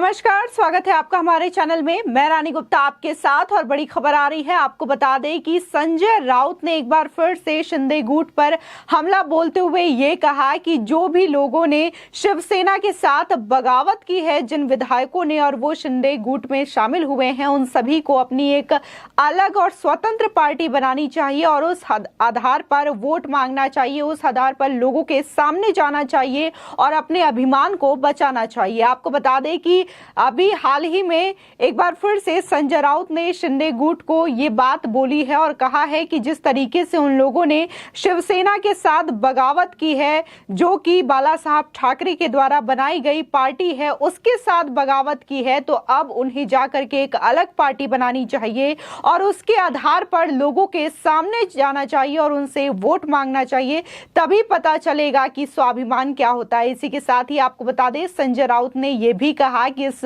नमस्कार, स्वागत है आपका हमारे चैनल में। मैं रानी गुप्ता आपके साथ और बड़ी खबर आ रही है। आपको बता दें कि संजय राउत ने एक बार फिर से शिंदे गुट पर हमला बोलते हुए ये कहा कि जो भी लोगों ने शिवसेना के साथ बगावत की है, जिन विधायकों ने और वो शिंदे गुट में शामिल हुए हैं, उन सभी को अपनी एक अलग और स्वतंत्र पार्टी बनानी चाहिए और उस आधार पर वोट मांगना चाहिए, उस आधार पर लोगों के सामने जाना चाहिए और अपने अभिमान को बचाना चाहिए। आपको बता दें कि अभी हाल ही में एक बार फिर से संजय राउत ने शिंदे गुट को ये बात बोली है और कहा है कि जिस तरीके से उन लोगों ने शिवसेना के साथ बगावत की है, जो कि बाला साहब ठाकरे के द्वारा बनाई गई पार्टी है, उसके साथ बगावत की है, तो अब उन्हें जाकर के एक अलग पार्टी बनानी चाहिए और उसके आधार पर लोगों के सामने जाना चाहिए और उनसे वोट मांगना चाहिए। तभी पता चलेगा कि स्वाभिमान क्या होता है। इसी के साथ ही आपको बता दें, संजय राउत ने यह भी कहा कि इस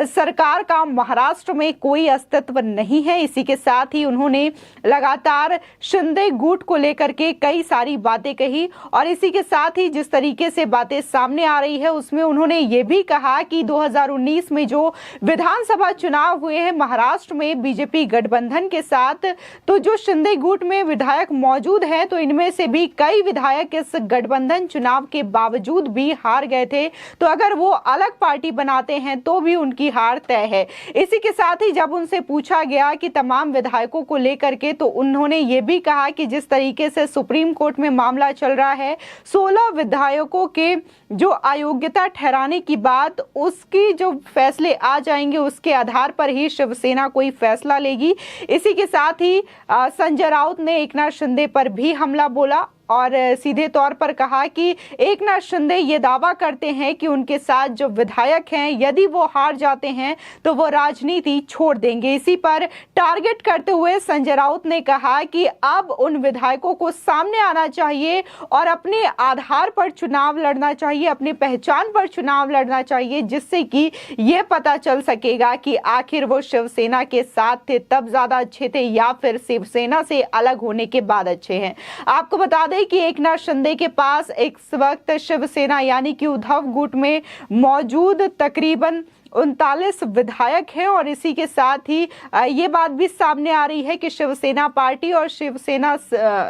सरकार का महाराष्ट्र में कोई अस्तित्व नहीं है। इसी के साथ ही उन्होंने लगातार शिंदे गुट को लेकर के कई सारी बातें कही और इसी के साथ ही जिस तरीके से बातें सामने आ रही है, उसमें उन्होंने ये भी कहा कि 2019 में जो विधानसभा चुनाव हुए हैं महाराष्ट्र में बीजेपी गठबंधन के साथ, तो जो शिंदे गुट में विधायक मौजूद हैं, तो इनमें से भी कई विधायक इस गठबंधन चुनाव के बावजूद भी हार गए थे। तो अगर वो अलग पार्टी बनाते हैं तो भी उनकी हार तय है। इसी के साथ ही जब उनसे पूछा गया कि तमाम विधायकों को लेकर के, तो उन्होंने ये भी कहा कि जिस तरीके से सुप्रीम कोर्ट में मामला चल रहा है, 16 विधायकों के जो अयोग्यता ठहराने की बात, उसकी जो फैसले आ जाएंगे उसके आधार पर ही शिवसेना कोई फैसला लेगी। इसी के साथ ही संजय राउत ने एकनाथ शिंदे पर भी हमला बोला और सीधे तौर पर कहा कि एकनाथ शिंदे ये दावा करते हैं कि उनके साथ जो विधायक हैं, यदि वो हार जाते हैं तो वो राजनीति छोड़ देंगे। इसी पर टारगेट करते हुए संजय राउत ने कहा कि अब उन विधायकों को सामने आना चाहिए और अपने आधार पर चुनाव लड़ना चाहिए, अपनी पहचान पर चुनाव लड़ना चाहिए, जिससे कि ये पता चल सकेगा कि आखिर वो शिवसेना के साथ थे तब ज्यादा अच्छे थे या फिर शिवसेना से अलग होने के बाद अच्छे हैं। आपको बता दें कि एकनाथ शिंदे के पास इस वक्त शिवसेना यानी कि उद्धव गुट में मौजूद तकरीबन 39 विधायक हैं और इसी के साथ ही ये बात भी सामने आ रही है कि शिवसेना पार्टी और शिवसेना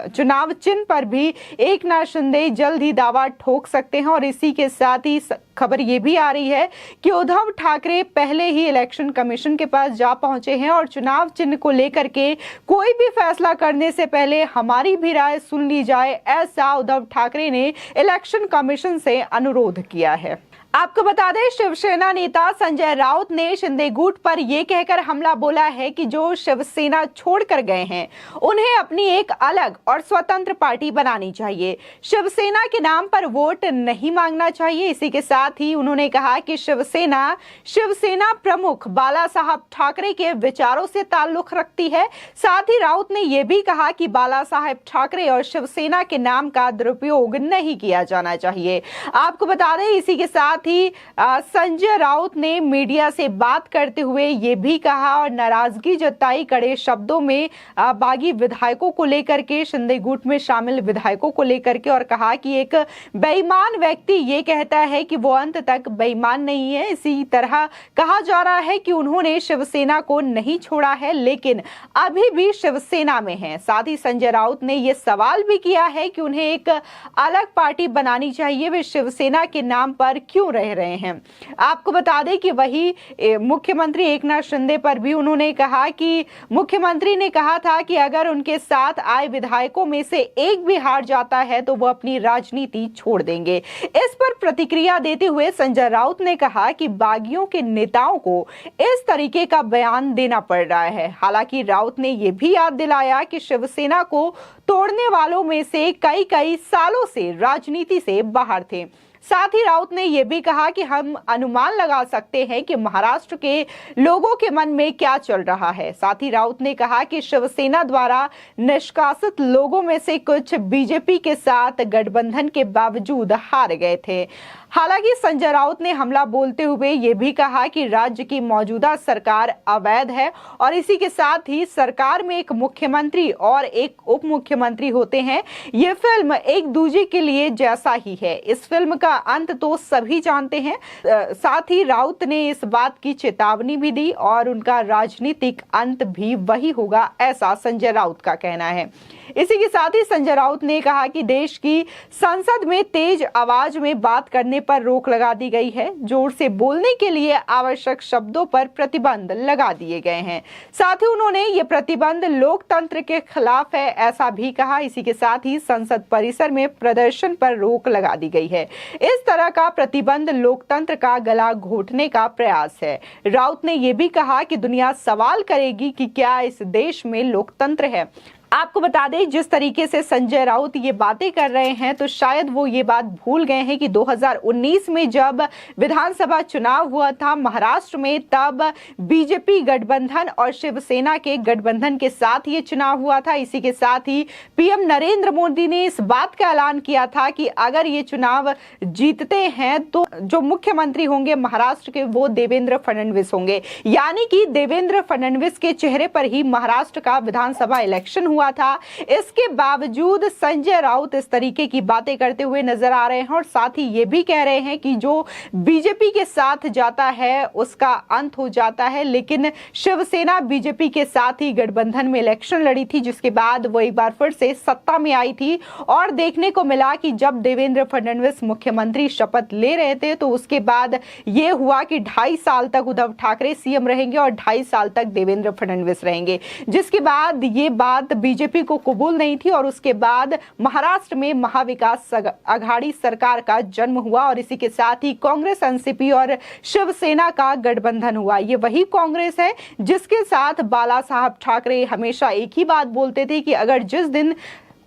चुनाव चिन्ह पर भी एकनाथ शिंदे जल्द ही दावा ठोक सकते हैं। और इसी के साथ ही खबर ये भी आ रही है कि उद्धव ठाकरे पहले ही इलेक्शन कमीशन के पास जा पहुंचे हैं और चुनाव चिन्ह को लेकर के कोई भी फैसला करने से पहले हमारी भी राय सुन ली जाए, ऐसा उद्धव ठाकरे ने इलेक्शन कमीशन से अनुरोध किया है। आपको बता दें, शिवसेना नेता संजय राउत ने शिंदे गुट पर यह कहकर हमला बोला है कि जो शिवसेना छोड़कर गए हैं उन्हें अपनी एक अलग और स्वतंत्र पार्टी बनानी चाहिए, शिवसेना के नाम पर वोट नहीं मांगना चाहिए। इसी के साथ ही उन्होंने कहा कि शिवसेना प्रमुख बाला साहब ठाकरे के विचारों से ताल्लुक रखती है। साथ ही राउत ने यह भी कहा कि बाला साहब ठाकरे और शिवसेना के नाम का दुरुपयोग नहीं किया जाना चाहिए। आपको बता दें, इसी के साथ ही संजय राउत ने मीडिया से बात करते हुए ये भी कहा और नाराजगी जताई कड़े शब्दों में बागी विधायकों को लेकर के, शिंदे गुट में शामिल विधायकों को लेकर के, और कहा कि एक बेईमान व्यक्ति ये कहता है कि वो अंत तक बेईमान नहीं है। इसी तरह कहा जा रहा है कि उन्होंने शिवसेना को नहीं छोड़ा है लेकिन अभी भी शिवसेना में है। साथ ही संजय राउत ने यह सवाल भी किया है कि उन्हें एक अलग पार्टी बनानी चाहिए, वे शिवसेना के नाम पर क्यों रह रहे हैं। आपको बता दें कि वही मुख्यमंत्री एकनाथ शिंदे पर भी उन्होंने कहा कि मुख्यमंत्री ने कहा था कि अगर उनके साथ आए विधायकों में से एक भी हार जाता है तो वो अपनी राजनीति छोड़ देंगे। इस पर प्रतिक्रिया देते हुए संजय राउत ने कहा कि बागियों के नेताओं को इस तरीके का बयान देना पड़ रहा है। हालांकि राउत ने यह भी याद दिलाया कि शिवसेना को तोड़ने वालों में से कई सालों से राजनीति से बाहर थे। साथ ही राउत ने यह भी कहा कि हम अनुमान लगा सकते हैं कि महाराष्ट्र के लोगों के मन में क्या चल रहा है। साथ ही राउत ने कहा कि शिवसेना द्वारा निष्कासित लोगों में से कुछ बीजेपी के साथ गठबंधन के बावजूद हार गए थे। हालांकि संजय राउत ने हमला बोलते हुए ये भी कहा कि राज्य की मौजूदा सरकार अवैध है और इसी के साथ ही सरकार में एक मुख्यमंत्री और एक उप मुख्यमंत्री होते हैं। ये फिल्म एक दूसरे के लिए जैसा ही है। इस फिल्म का अंत तो सभी जानते हैं। साथ ही राउत ने इस बात की चेतावनी भी दी और उनका राजनीतिक अंत भी वही होगा, ऐसा संजय राउत का कहना है। इसी के साथ ही संजय राउत ने कहा कि देश की संसद में तेज आवाज में बात करने पर रोक लगा दी गई है। जोर से बोलने के लिए आवश्यक शब्दों पर प्रतिबंध लगा दिए गए हैं। साथ ही उन्होंने ये प्रतिबंध लोकतंत्र के खिलाफ है, ऐसा भी कहा। इसी के साथ ही संसद परिसर में प्रदर्शन पर रोक लगा दी गई है। इस तरह का प्रतिबंध लोकतंत्र का गला घोटने का प्रयास है। राउत ने यह भी कहा कि दुनिया सवाल करेगी कि क्या इस देश में लोकतंत्र है। आपको बता दें, जिस तरीके से संजय राउत ये बातें कर रहे हैं तो शायद वो ये बात भूल गए हैं कि 2019 में जब विधानसभा चुनाव हुआ था महाराष्ट्र में, तब बीजेपी गठबंधन और शिवसेना के गठबंधन के साथ ये चुनाव हुआ था। इसी के साथ ही पीएम नरेंद्र मोदी ने इस बात का ऐलान किया था कि अगर ये चुनाव जीतते हैं तो जो मुख्यमंत्री होंगे महाराष्ट्र के वो देवेंद्र फडणवीस होंगे। यानी कि देवेंद्र फडणवीस के चेहरे पर ही महाराष्ट्र का विधानसभा इलेक्शन हुआ था। इसके बावजूद संजय राउत इस तरीके की बातें करते हुए नजर आ रहे हैं और साथ ही ये भी कह रहे हैं कि जो बीजेपी के साथ जाता है उसका अंत हो जाता है। लेकिन शिवसेना बीजेपी के साथ ही गठबंधन में इलेक्शन लड़ी थी, जिसके बाद वो एक बार फिर से सत्ता में आई थी और देखने को मिला कि जब देवेंद्र फडणवीस मुख्यमंत्री शपथ ले रहे थे तो उसके बाद ये हुआ कि 2.5 साल तक उद्धव ठाकरे सीएम रहेंगे और 2.5 साल तक देवेंद्र फडणवीस रहेंगे, जिसके बाद ये बात बीजेपी को कबूल नहीं थी और उसके बाद महाराष्ट्र में महाविकास आघाड़ी सरकार का जन्म हुआ और इसी के साथ ही कांग्रेस, एनसीपी और शिवसेना का गठबंधन हुआ। ये वही कांग्रेस है जिसके साथ बाला साहब ठाकरे हमेशा एक ही बात बोलते थे कि अगर जिस दिन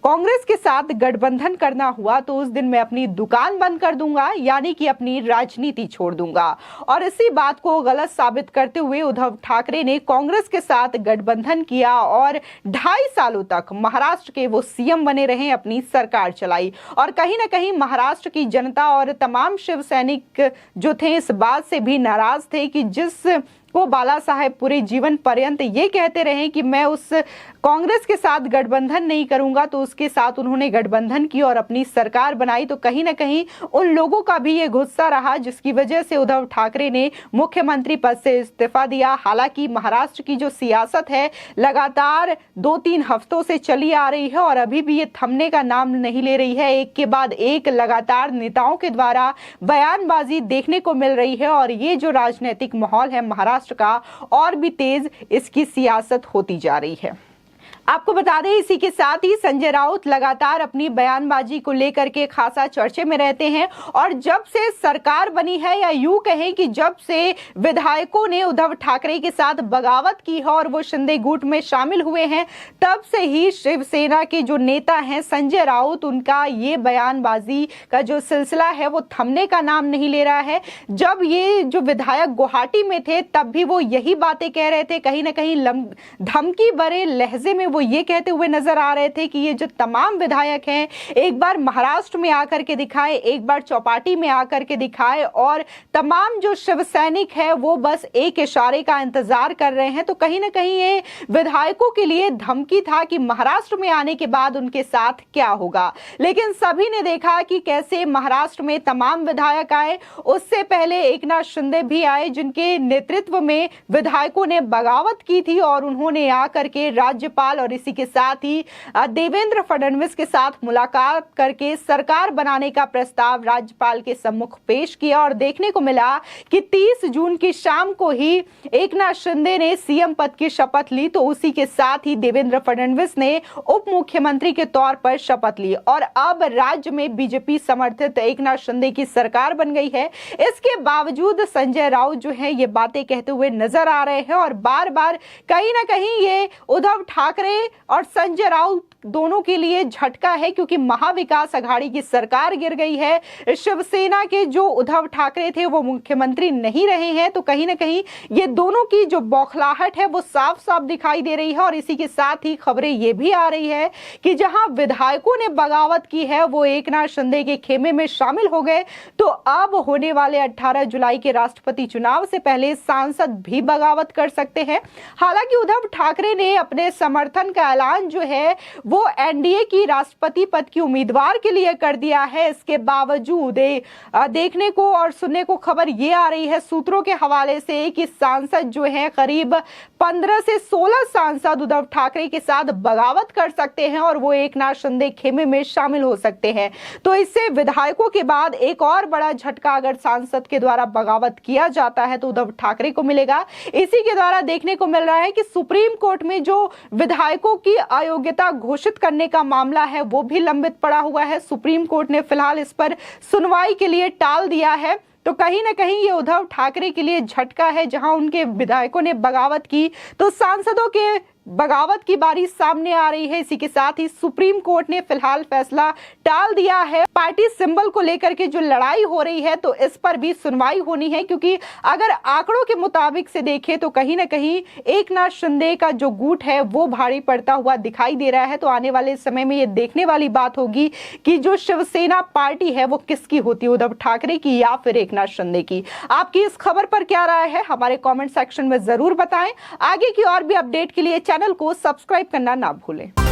कांग्रेस के साथ गठबंधन करना हुआ तो उस दिन मैं अपनी दुकान बंद कर दूंगा, यानी कि अपनी राजनीति छोड़ दूंगा। और इसी बात को गलत साबित करते हुए उद्धव ठाकरे ने कांग्रेस के साथ गठबंधन किया और 2.5 सालों तक महाराष्ट्र के वो सीएम बने रहे, अपनी सरकार चलाई। और कहीं ना कहीं महाराष्ट्र की जनता और तमाम शिव सैनिक जो थे इस बात से भी नाराज थे कि जिस को बाला साहेब पूरे जीवन पर्यंत ये कहते रहे कि मैं उस कांग्रेस के साथ गठबंधन नहीं करूंगा, तो उसके साथ उन्होंने गठबंधन की और अपनी सरकार बनाई। तो कहीं ना कहीं उन लोगों का भी ये गुस्सा रहा, जिसकी वजह से उद्धव ठाकरे ने मुख्यमंत्री पद से इस्तीफा दिया। हालांकि महाराष्ट्र की जो सियासत है लगातार 2-3 हफ्तों से चली आ रही है और अभी भी ये थमने का नाम नहीं ले रही है। एक के बाद एक लगातार नेताओं के द्वारा बयानबाजी देखने को मिल रही है और ये जो राजनीतिक माहौल है महाराष्ट्र का और भी तेज इसकी सियासत होती जा रही है। आपको बता दें, इसी के साथ ही संजय राउत लगातार अपनी बयानबाजी को लेकर के खासा चर्चे में रहते हैं और जब से सरकार बनी है या यूं कहें कि जब से विधायकों ने उद्धव ठाकरे के साथ बगावत की है और वो शिंदे गुट में शामिल हुए हैं, तब से ही शिवसेना के जो नेता हैं संजय राउत, उनका ये बयानबाजी का जो सिलसिला है वो थमने का नाम नहीं ले रहा है। जब ये जो विधायक गुवाहाटी में थे तब भी वो यही बातें कह रहे थे, कहीं ना कहीं धमकी भरे लहजे में वो ये कहते हुए नजर आ रहे थे कि ये जो तमाम विधायक हैं एक बार महाराष्ट्र में आकर के दिखाए, एक बार चौपाटी में आकर के दिखाए और तमाम जो शिव सैनिक है वो बस एक इशारे का इंतजार कर रहे हैं। तो कहीं ना कहीं ये विधायकों के लिए धमकी था कि महाराष्ट्र में आने के बाद उनके साथ क्या होगा। लेकिन सभी ने देखा कि कैसे महाराष्ट्र में तमाम विधायक आए। उससे पहले एकनाथ शिंदे भी आए, जिनके नेतृत्व में विधायकों ने बगावत की थी और उन्होंने आकर के राज्यपाल और इसी के साथ ही देवेंद्र फडणवीस के साथ मुलाकात करके सरकार बनाने का प्रस्ताव राज्यपाल के सम्मुख पेश किया और देखने को मिला कि 30 जून की शाम को ही एकनाथ शिंदे ने सीएम पद की शपथ ली, तो उसी के साथ ही देवेंद्र फडणवीस ने उप मुख्यमंत्री के तौर पर शपथ ली और अब राज्य में बीजेपी समर्थित एकनाथ शिंदे की सरकार बन गई है। इसके बावजूद संजय राउत जो है ये बातें कहते हुए नजर आ रहे हैं और बार बार कहीं ना कहीं ये उद्धव ठाकरे ठाकरे और संजय राउत दोनों के लिए झटका है, क्योंकि महाविकास आघाड़ी की सरकार गिर गई है। शिवसेना के जो उद्धव ठाकरे थे वो मुख्यमंत्री नहीं रहे हैं, तो कहीं ना कहीं ये दोनों की जो बौखलाहट है वो साफ साफ दिखाई दे रही है। और इसी के साथ ही खबरें ये भी आ रही है कि जहां विधायकों ने बगावत की है वो एकनाथ शिंदे के खेमे में शामिल हो गए, तो अब होने वाले 18 जुलाई के राष्ट्रपति चुनाव से पहले सांसद भी बगावत कर सकते हैं। हालांकि उद्धव ठाकरे ने अपने समर्थन का ऐलान जो है वो एनडीए की राष्ट्रपति पद की उम्मीदवार के लिए कर दिया है। इसके बावजूद देखने को और सुनने को खबर ये आ रही है सूत्रों के हवाले से कि सांसद जो है करीब 15 से 16 सांसद उद्धव ठाकरे के साथ बगावत कर सकते हैं और वो एकनाथ शिंदे खेमे में शामिल हो सकते हैं। तो इससे विधायकों के बाद एक और बड़ा झटका अगर सांसद के द्वारा बगावत किया जाता है तो उद्धव ठाकरे को मिलेगा। इसी के द्वारा देखने को मिल रहा है कि सुप्रीम कोर्ट में जो विधायकों की अयोग्यता घोषित करने का मामला है वो भी लंबित पड़ा हुआ है। सुप्रीम कोर्ट ने फिलहाल इस पर सुनवाई के लिए टाल दिया है। तो कहीं ना कहीं ये उद्धव ठाकरे के लिए झटका है, जहां उनके विधायकों ने बगावत की तो सांसदों के बगावत की बारी सामने आ रही है। इसी के साथ ही सुप्रीम कोर्ट ने फिलहाल फैसला टाल दिया है। पार्टी सिंबल को लेकर के जो लड़ाई हो रही है तो इस पर भी सुनवाई होनी है, क्योंकि अगर आंकड़ों के मुताबिक से देखें तो कहीं ना कहीं एकनाथ शिंदे का जो गुट है वो भारी पड़ता हुआ दिखाई दे रहा है। तो आने वाले समय में ये देखने वाली बात होगी कि जो शिवसेना पार्टी है वो किसकी होती है, उद्धव ठाकरे की या फिर एकनाथ शिंदे की। आपकी इस खबर पर क्या राय है हमारे कॉमेंट सेक्शन में जरूर बताएं। आगे की और भी अपडेट के लिए चैनल को सब्सक्राइब करना ना भूलें।